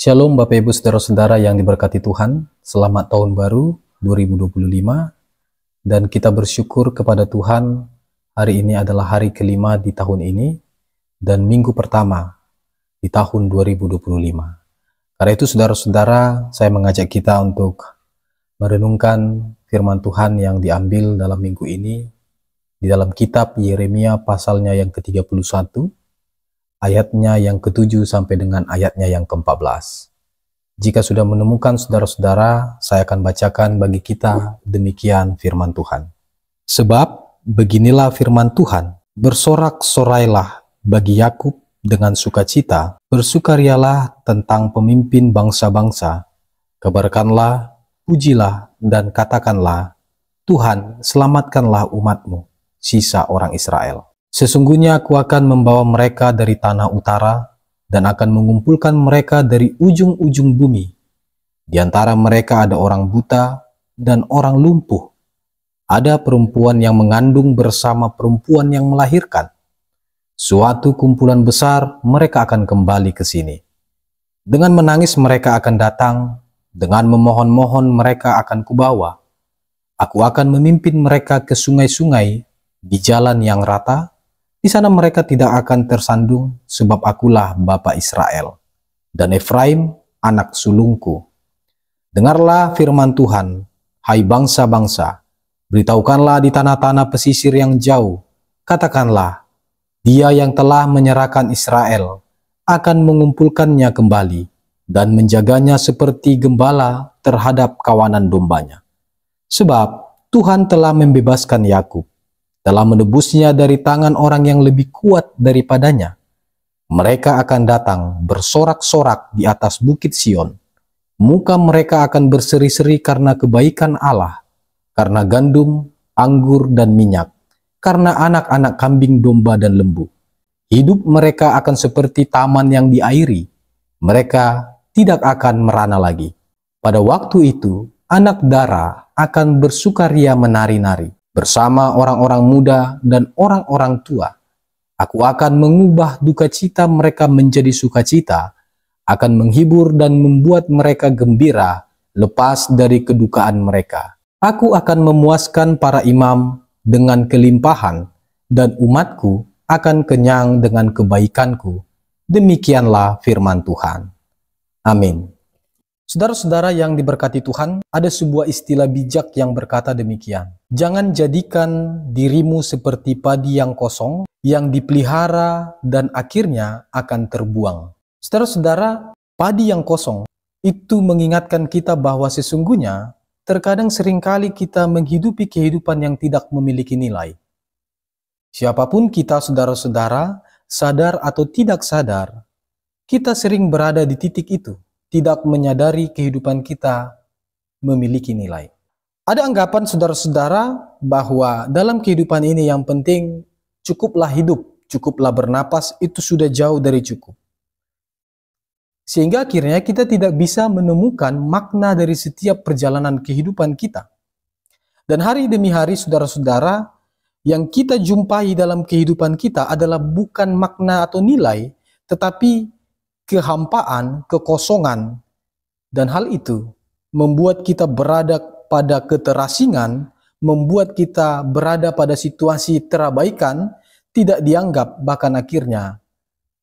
Shalom Bapak Ibu Saudara-saudara yang diberkati Tuhan. Selamat tahun baru 2025. Dan kita bersyukur kepada Tuhan, hari ini adalah hari kelima di tahun ini dan minggu pertama di tahun 2025. Karena itu saudara-saudara, saya mengajak kita untuk merenungkan firman Tuhan yang diambil dalam minggu ini di dalam kitab Yeremia pasalnya yang ke-31, ayatnya yang ke-7 sampai dengan ayatnya yang ke-14. Jika sudah menemukan saudara-saudara, saya akan bacakan bagi kita demikian firman Tuhan. Sebab beginilah firman Tuhan, bersorak-sorailah bagi Yakub dengan sukacita, bersukarialah tentang pemimpin bangsa-bangsa, kabarkanlah, pujilah, dan katakanlah, Tuhan selamatkanlah umatmu, sisa orang Israel. Sesungguhnya aku akan membawa mereka dari tanah utara dan akan mengumpulkan mereka dari ujung-ujung bumi. Di antara mereka ada orang buta dan orang lumpuh. Ada perempuan yang mengandung bersama perempuan yang melahirkan. Suatu kumpulan besar mereka akan kembali ke sini. Dengan menangis mereka akan datang, dengan memohon-mohon mereka akan kubawa. Aku akan memimpin mereka ke sungai-sungai di jalan yang rata. Di sana mereka tidak akan tersandung, sebab akulah Bapa Israel, dan Efraim anak sulungku. Dengarlah firman Tuhan, hai bangsa-bangsa, beritahukanlah di tanah-tanah pesisir yang jauh, katakanlah, Dia yang telah menyerahkan Israel akan mengumpulkannya kembali dan menjaganya seperti gembala terhadap kawanan dombanya. Sebab Tuhan telah membebaskan Yakub, telah menebusnya dari tangan orang yang lebih kuat daripadanya. Mereka akan datang bersorak-sorak di atas bukit Sion. Muka mereka akan berseri-seri karena kebaikan Allah, karena gandum, anggur, dan minyak, karena anak-anak kambing, domba, dan lembu. Hidup mereka akan seperti taman yang diairi. Mereka tidak akan merana lagi. Pada waktu itu, anak dara akan bersukaria menari-nari bersama orang-orang muda dan orang-orang tua. Aku akan mengubah duka cita mereka menjadi sukacita, akan menghibur dan membuat mereka gembira lepas dari kedukaan mereka. Aku akan memuaskan para imam dengan kelimpahan, dan umatku akan kenyang dengan kebaikanku. Demikianlah firman Tuhan. Amin. Saudara-saudara yang diberkati Tuhan, ada sebuah istilah bijak yang berkata demikian. Jangan jadikan dirimu seperti padi yang kosong, yang dipelihara dan akhirnya akan terbuang. Saudara-saudara, padi yang kosong itu mengingatkan kita bahwa sesungguhnya terkadang seringkali kita menghidupi kehidupan yang tidak memiliki nilai. Siapapun kita, saudara-saudara, sadar atau tidak sadar, kita sering berada di titik itu, tidak menyadari kehidupan kita memiliki nilai. Ada anggapan saudara-saudara bahwa dalam kehidupan ini yang penting cukuplah hidup, cukuplah bernapas, itu sudah jauh dari cukup. Sehingga akhirnya kita tidak bisa menemukan makna dari setiap perjalanan kehidupan kita. Dan hari demi hari saudara-saudara, yang kita jumpai dalam kehidupan kita adalah bukan makna atau nilai, tetapi kehampaan, kekosongan, dan hal itu membuat kita berada pada keterasingan, membuat kita berada pada situasi terabaikan, tidak dianggap, bahkan akhirnya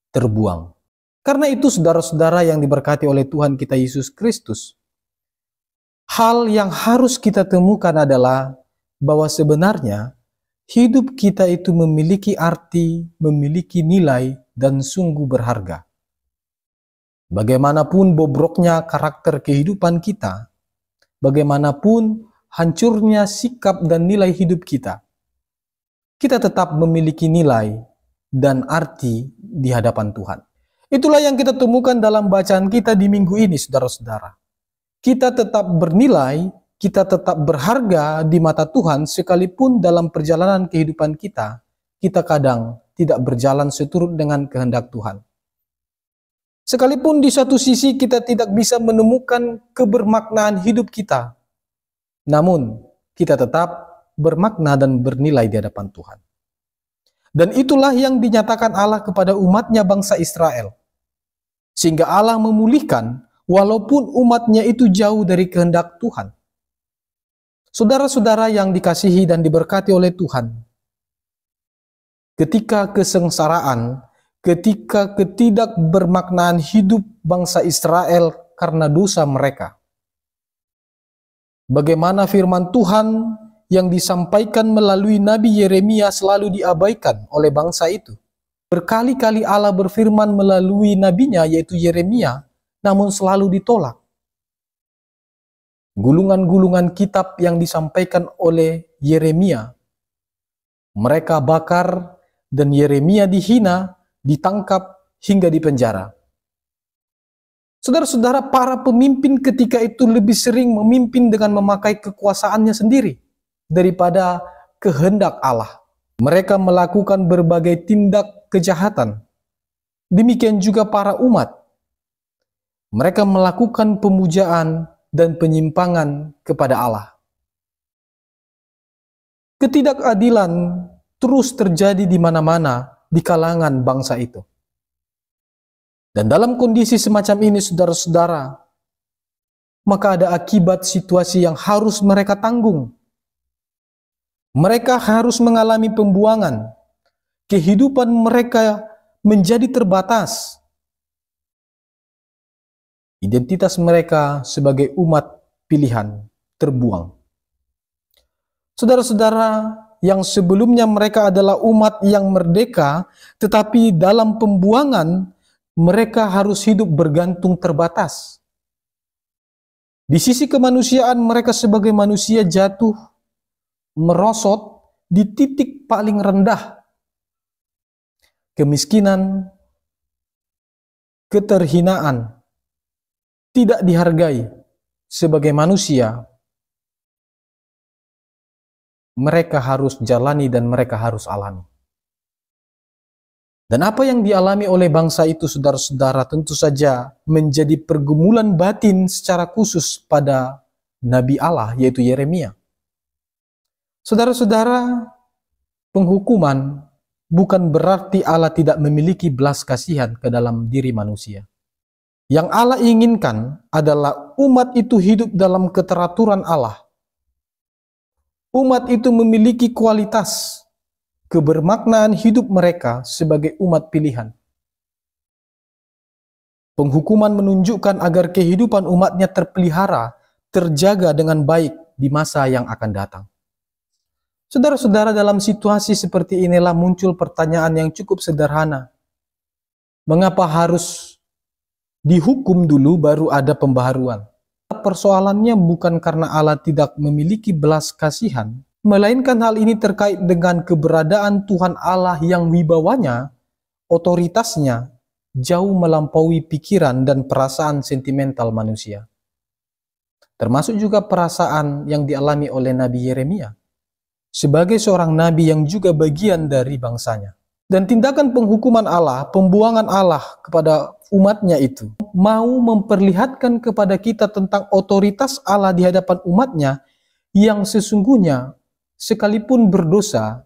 terbuang. Karena itu saudara-saudara yang diberkati oleh Tuhan kita Yesus Kristus, hal yang harus kita temukan adalah bahwa sebenarnya hidup kita itu memiliki arti, memiliki nilai, dan sungguh berharga. Bagaimanapun bobroknya karakter kehidupan kita, bagaimanapun hancurnya sikap dan nilai hidup kita, kita tetap memiliki nilai dan arti di hadapan Tuhan. Itulah yang kita temukan dalam bacaan kita di minggu ini, saudara-saudara. Kita tetap bernilai, kita tetap berharga di mata Tuhan, sekalipun dalam perjalanan kehidupan kita, kita kadang tidak berjalan seturut dengan kehendak Tuhan. Sekalipun di satu sisi kita tidak bisa menemukan kebermaknaan hidup kita, namun kita tetap bermakna dan bernilai di hadapan Tuhan. Dan itulah yang dinyatakan Allah kepada umatnya bangsa Israel. Sehingga Allah memulihkan walaupun umatnya itu jauh dari kehendak Tuhan. Saudara-saudara yang dikasihi dan diberkati oleh Tuhan, ketika kesengsaraan, ketika ketidakbermaknaan hidup bangsa Israel karena dosa mereka, bagaimana firman Tuhan yang disampaikan melalui Nabi Yeremia selalu diabaikan oleh bangsa itu. Berkali-kali Allah berfirman melalui nabinya yaitu Yeremia, namun selalu ditolak. Gulungan-gulungan kitab yang disampaikan oleh Yeremia, mereka bakar dan Yeremia dihina, ditangkap hingga dipenjara. Saudara-saudara, para pemimpin ketika itu lebih sering memimpin dengan memakai kekuasaannya sendiri daripada kehendak Allah. Mereka melakukan berbagai tindak kejahatan. Demikian juga para umat. Mereka melakukan pemujaan dan penyimpangan kepada Allah. Ketidakadilan terus terjadi di mana-mana di kalangan bangsa itu. Dan dalam kondisi semacam ini, saudara-saudara, maka ada akibat situasi yang harus mereka tanggung. Mereka harus mengalami pembuangan. Kehidupan mereka menjadi terbatas. Identitas mereka sebagai umat pilihan terbuang. Saudara-saudara, yang sebelumnya mereka adalah umat yang merdeka, tetapi dalam pembuangan mereka harus hidup bergantung terbatas. Di sisi kemanusiaan mereka sebagai manusia jatuh, merosot di titik paling rendah. Kemiskinan, keterhinaan, tidak dihargai sebagai manusia, mereka harus jalani dan mereka harus alami. Dan apa yang dialami oleh bangsa itu, saudara-saudara, tentu saja menjadi pergumulan batin secara khusus pada Nabi Allah, yaitu Yeremia. Saudara-saudara, penghukuman bukan berarti Allah tidak memiliki belas kasihan ke dalam diri manusia. Yang Allah inginkan adalah umat itu hidup dalam keteraturan Allah. Umat itu memiliki kualitas, kebermaknaan hidup mereka sebagai umat pilihan. Penghukuman menunjukkan agar kehidupan umatnya terpelihara, terjaga dengan baik di masa yang akan datang. Saudara-saudara, dalam situasi seperti inilah muncul pertanyaan yang cukup sederhana. Mengapa harus dihukum dulu baru ada pembaharuan? Persoalannya bukan karena Allah tidak memiliki belas kasihan, melainkan hal ini terkait dengan keberadaan Tuhan Allah yang wibawanya, otoritasnya, jauh melampaui pikiran dan perasaan sentimental manusia. Termasuk juga perasaan yang dialami oleh Nabi Yeremia, sebagai seorang nabi yang juga bagian dari bangsanya. Dan tindakan penghukuman Allah, pembuangan Allah kepada umatnya itu, mau memperlihatkan kepada kita tentang otoritas Allah di hadapan umatnya, yang sesungguhnya sekalipun berdosa,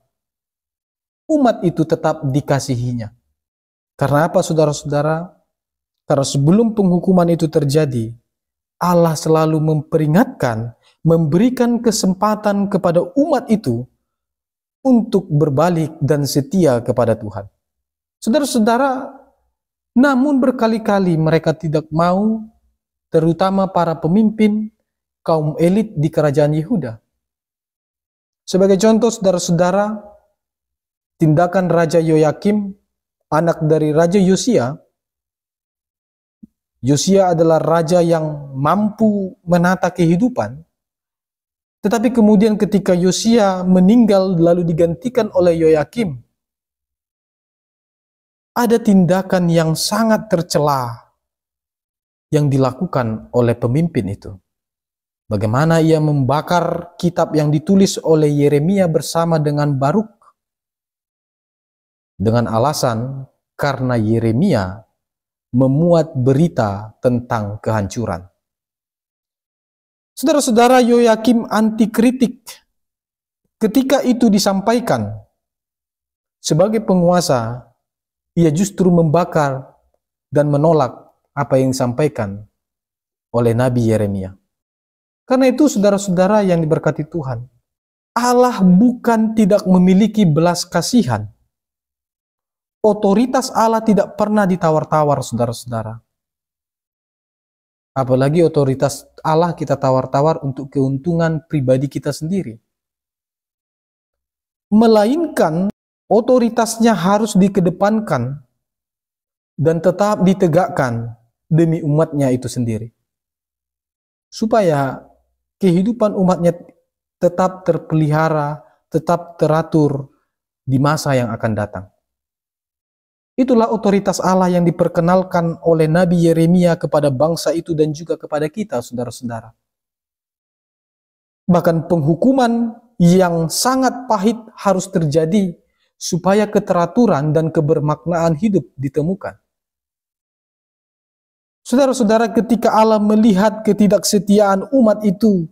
umat itu tetap dikasihinya. Karena apa, saudara-saudara? Karena sebelum penghukuman itu terjadi, Allah selalu memperingatkan, memberikan kesempatan kepada umat itu untuk berbalik dan setia kepada Tuhan. Saudara-saudara, namun berkali-kali mereka tidak mau, terutama para pemimpin kaum elit di kerajaan Yehuda. Sebagai contoh, saudara-saudara, tindakan Raja Yoyakim, anak dari Raja Yosia. Yosia adalah raja yang mampu menata kehidupan. Tetapi kemudian ketika Yosia meninggal lalu digantikan oleh Yoyakim, ada tindakan yang sangat tercela yang dilakukan oleh pemimpin itu. Bagaimana ia membakar kitab yang ditulis oleh Yeremia bersama dengan Baruk, dengan alasan karena Yeremia memuat berita tentang kehancuran. Saudara-saudara, Yoyakim anti kritik. Ketika itu disampaikan, sebagai penguasa, ia justru membakar dan menolak apa yang disampaikan oleh Nabi Yeremia. Karena itu saudara-saudara yang diberkati Tuhan, Allah bukan tidak memiliki belas kasihan. Otoritas Allah tidak pernah ditawar-tawar, saudara-saudara. Apalagi otoritas Allah kita tawar-tawar untuk keuntungan pribadi kita sendiri. Melainkan otoritasnya harus dikedepankan dan tetap ditegakkan demi umatnya itu sendiri. Supaya kehidupan umatnya tetap terpelihara, tetap teratur di masa yang akan datang. Itulah otoritas Allah yang diperkenalkan oleh Nabi Yeremia kepada bangsa itu dan juga kepada kita, saudara-saudara. Bahkan penghukuman yang sangat pahit harus terjadi supaya keteraturan dan kebermaknaan hidup ditemukan. Saudara-saudara, ketika Allah melihat ketidaksetiaan umat itu,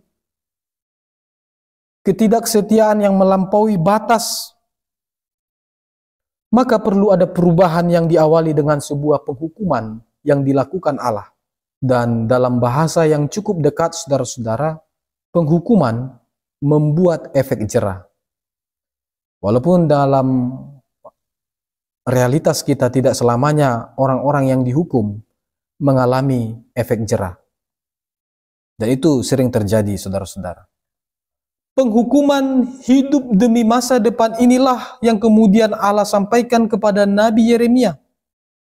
ketidaksetiaan yang melampaui batas, maka perlu ada perubahan yang diawali dengan sebuah penghukuman yang dilakukan Allah. Dan dalam bahasa yang cukup dekat, saudara-saudara, penghukuman membuat efek jera. Walaupun dalam realitas kita tidak selamanya orang-orang yang dihukum mengalami efek jera. Dan itu sering terjadi, saudara-saudara. Penghukuman hidup demi masa depan inilah yang kemudian Allah sampaikan kepada Nabi Yeremia,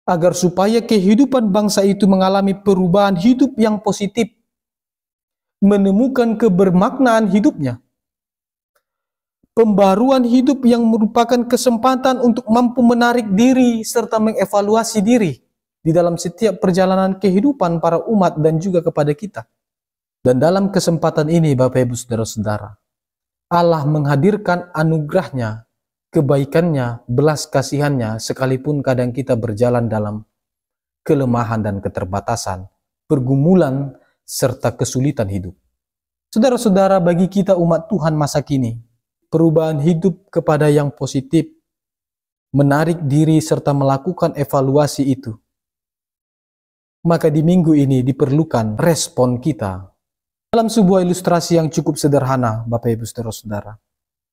agar supaya kehidupan bangsa itu mengalami perubahan hidup yang positif, menemukan kebermaknaan hidupnya, pembaruan hidup yang merupakan kesempatan untuk mampu menarik diri serta mengevaluasi diri di dalam setiap perjalanan kehidupan para umat dan juga kepada kita. Dan dalam kesempatan ini, Bapak Ibu Saudara-saudara, Allah menghadirkan anugerahnya, kebaikannya, belas kasihannya, sekalipun kadang kita berjalan dalam kelemahan dan keterbatasan, pergumulan, serta kesulitan hidup. Saudara-saudara, bagi kita umat Tuhan masa kini, perubahan hidup kepada yang positif, menarik diri serta melakukan evaluasi itu. Maka di minggu ini diperlukan respon kita. Dalam sebuah ilustrasi yang cukup sederhana, Bapak Ibu Saudara-saudara,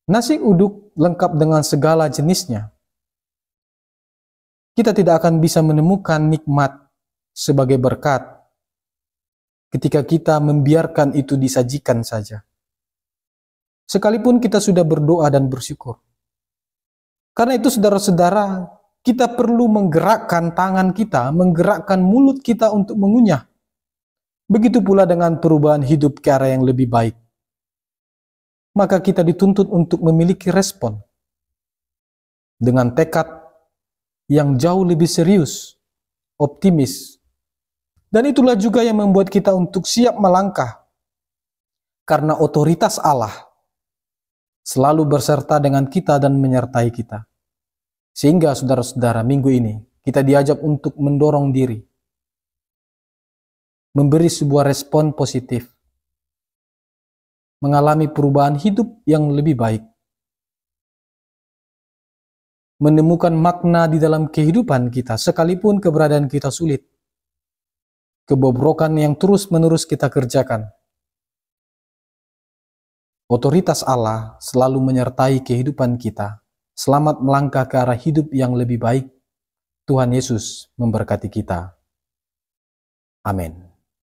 nasi uduk lengkap dengan segala jenisnya. Kita tidak akan bisa menemukan nikmat sebagai berkat ketika kita membiarkan itu disajikan saja. Sekalipun kita sudah berdoa dan bersyukur. Karena itu saudara-saudara, kita perlu menggerakkan tangan kita, menggerakkan mulut kita untuk mengunyah. Begitu pula dengan perubahan hidup ke arah yang lebih baik. Maka kita dituntut untuk memiliki respon dengan tekad yang jauh lebih serius, optimis. Dan itulah juga yang membuat kita untuk siap melangkah. Karena otoritas Allah selalu berserta dengan kita dan menyertai kita. Sehingga saudara-saudara, minggu ini kita diajak untuk mendorong diri, memberi sebuah respon positif, mengalami perubahan hidup yang lebih baik, menemukan makna di dalam kehidupan kita sekalipun keberadaan kita sulit, kebobrokan yang terus-menerus kita kerjakan. Otoritas Allah selalu menyertai kehidupan kita. Selamat melangkah ke arah hidup yang lebih baik. Tuhan Yesus memberkati kita. Amin.